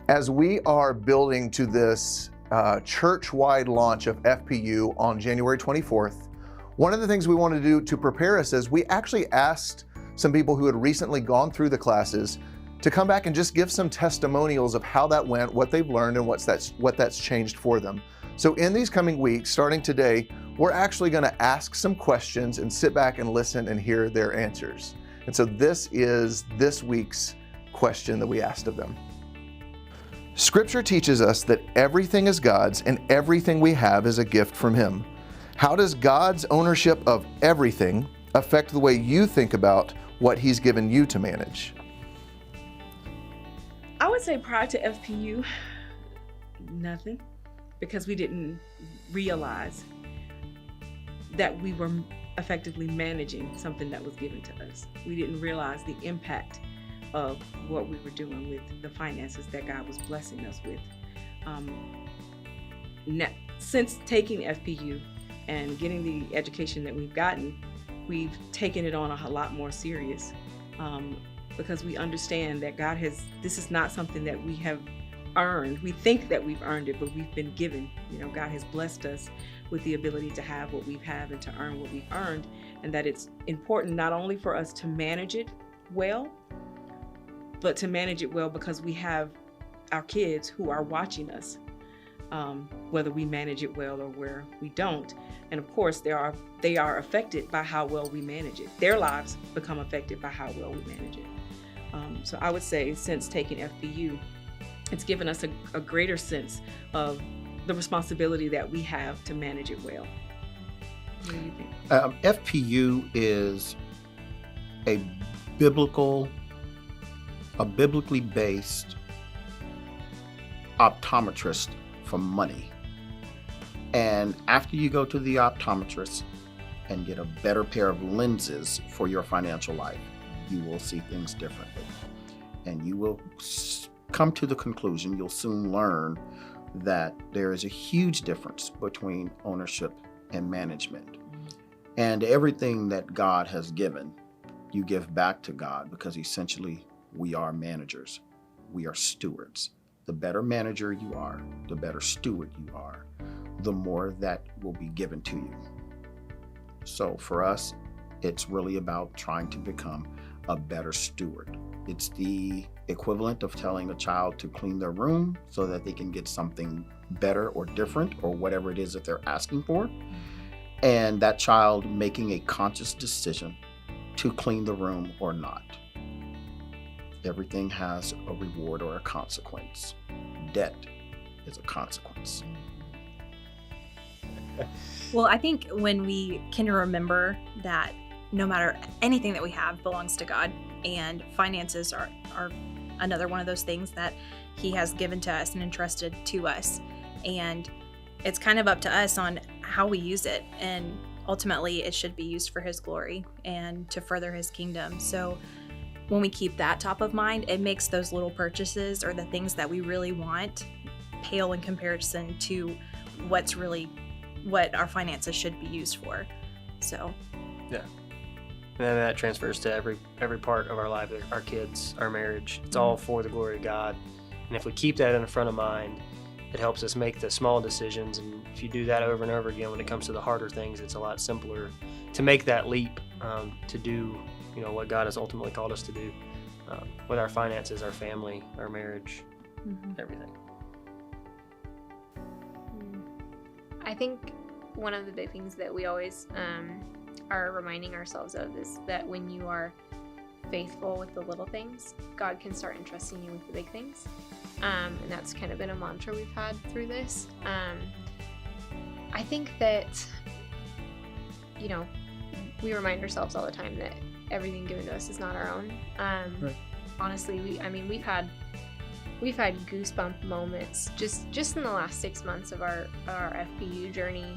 As we are building to this church-wide launch of FPU on January 24th, one of the things we wanted to do to prepare us is we actually asked some people who had recently gone through the classes to come back and just give some testimonials of how that went, what they've learned, and what that's changed for them. So in these coming weeks, starting today, we're actually going to ask some questions and sit back and listen and hear their answers. And so this is this week's question that we asked of them. Scripture teaches us that everything is God's and everything we have is a gift from Him. How does God's ownership of everything affect the way you think about what He's given you to manage? I would say prior to FPU, nothing, because we didn't realize that we were effectively managing something that was given to us. We didn't realize the impact of what we were doing with the finances that God was blessing us with. Since taking FPU and getting the education that we've gotten, we've taken it on a lot more serious because we understand that this is not something that we have earned. We think that we've earned it, but we've been given. God has blessed us with the ability to have what we have and to earn what we've earned, and that it's important not only for us to manage it well, but to manage it well because we have our kids who are watching us, whether we manage it well or where we don't. And of course, they are affected by how well we manage it. Their lives become affected by how well we manage it. So I would say since taking FPU, it's given us a greater sense of the responsibility that we have to manage it well. What do you think? FPU is a biblically based optometrist for money. And after you go to the optometrist and get a better pair of lenses for your financial life, you will see things differently. And you will come to the conclusion, you'll soon learn that there is a huge difference between ownership and management. And everything that God has given, you give back to God because essentially we are managers. We are stewards. The better manager you are, the better steward you are, the more that will be given to you. So for us, it's really about trying to become a better steward. It's the equivalent of telling a child to clean their room so that they can get something better or different or whatever it is that they're asking for. And that child making a conscious decision to clean the room or not. Everything has a reward or a consequence. Debt is a consequence. Well, I think when we can remember that no matter anything that we have belongs to God, and finances are another one of those things that He has given to us and entrusted to us. And it's kind of up to us on how we use it. And ultimately, it should be used for His glory and to further His kingdom. So when we keep that top of mind, it makes those little purchases or the things that we really want pale in comparison to what our finances should be used for. So yeah, and then that transfers to every part of our life, our kids, our marriage. It's all for the glory of God. And if we keep that in the front of mind, it helps us make the small decisions. And if you do that over and over again, when it comes to the harder things, it's a lot simpler to make that leap to do what God has ultimately called us to do with our finances, our family, our marriage, everything. I think one of the big things that we always are reminding ourselves of is that when you are faithful with the little things, God can start entrusting you with the big things. And that's kind of been a mantra we've had through this. I think that, we remind ourselves all the time that everything given to us is not our own. Right. Honestly, we've had goosebump moments just in the last 6 months of our FPU journey.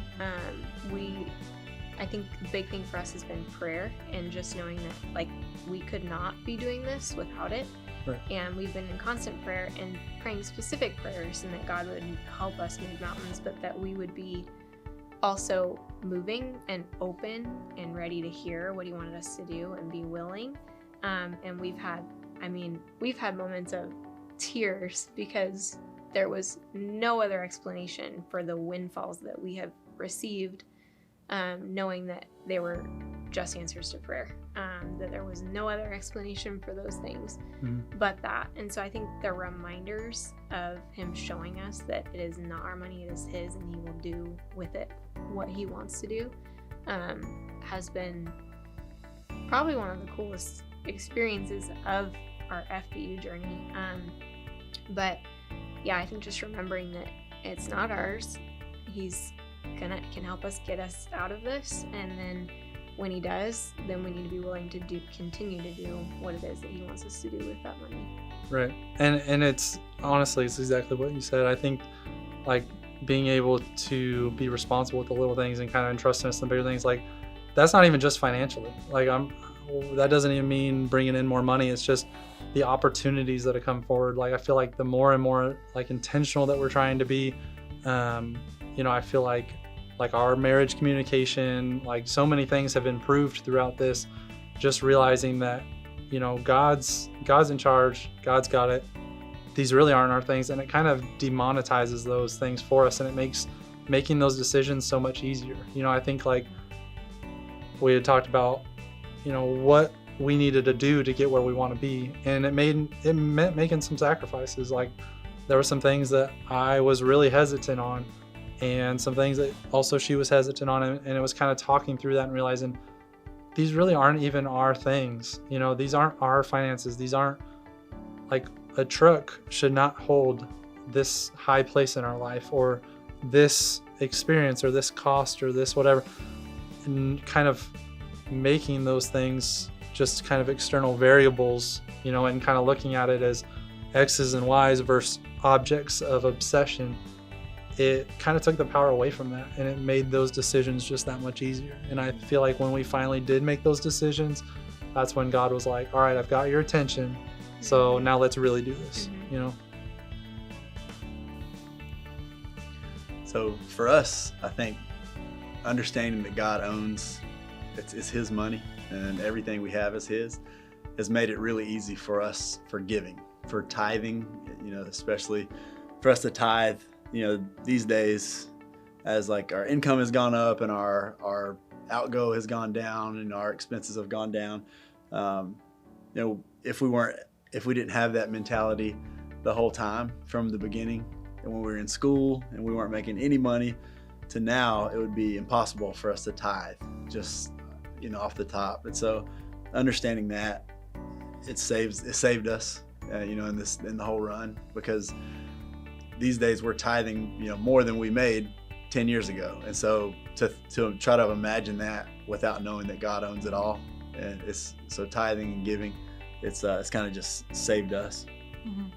I think the big thing for us has been prayer and just knowing that we could not be doing this without it. Right. And we've been in constant prayer and praying specific prayers, and that God would help us move mountains, but that we would be also moving and open and ready to hear what He wanted us to do and be willing. And we've had moments of tears because there was no other explanation for the windfalls that we have received, knowing that they were just answers to prayer, that there was no other explanation for those things but that. And so I think the reminders of him showing us that it is not our money, it is his, and he will do with it what he wants to do, has been probably one of the coolest experiences of our FPU journey. But yeah, I think just remembering that it's not ours, he's can help us get us out of this, and then when he does, then we need to be willing to continue to do what it is that he wants us to do with that money. Right. And it's honestly, it's exactly what you said. I think like being able to be responsible with the little things and kind of entrusting us in the bigger things, like that's not even just financially. Like that doesn't even mean bringing in more money. It's just the opportunities that have come forward. Like I feel like the more and more like intentional that we're trying to be, I feel like our marriage communication, like so many things have improved throughout this, just realizing that, God's in charge, God's got it. These really aren't our things. And it kind of demonetizes those things for us. And it makes making those decisions so much easier. I think like we had talked about, what we needed to do to get where we want to be. And it meant making some sacrifices. Like there were some things that I was really hesitant on, and some things that also she was hesitant on, and it was kind of talking through that and realizing these really aren't even our things. These aren't our finances. These aren't, like, a truck should not hold this high place in our life, or this experience, or this cost, or this whatever, and kind of making those things just kind of external variables, and kind of looking at it as X's and Y's versus objects of obsession. It kind of took the power away from that, and it made those decisions just that much easier. And I feel like when we finally did make those decisions, that's when God was like, all right, I've got your attention, so now let's really do this. So for us, I think understanding that God owns, it's his money and everything we have is his, has made it really easy for us for giving, for tithing, especially for us to tithe. These days, as like our income has gone up and our outgo has gone down and our expenses have gone down, if we didn't have that mentality the whole time from the beginning, and when we were in school and we weren't making any money, to now, it would be impossible for us to tithe just off the top. And so understanding that, it saved us in the whole run, because these days we're tithing, more than we made 10 years ago. And so to try to imagine that without knowing that God owns it all, and so tithing and giving, it's kind of just saved us. Mm-hmm.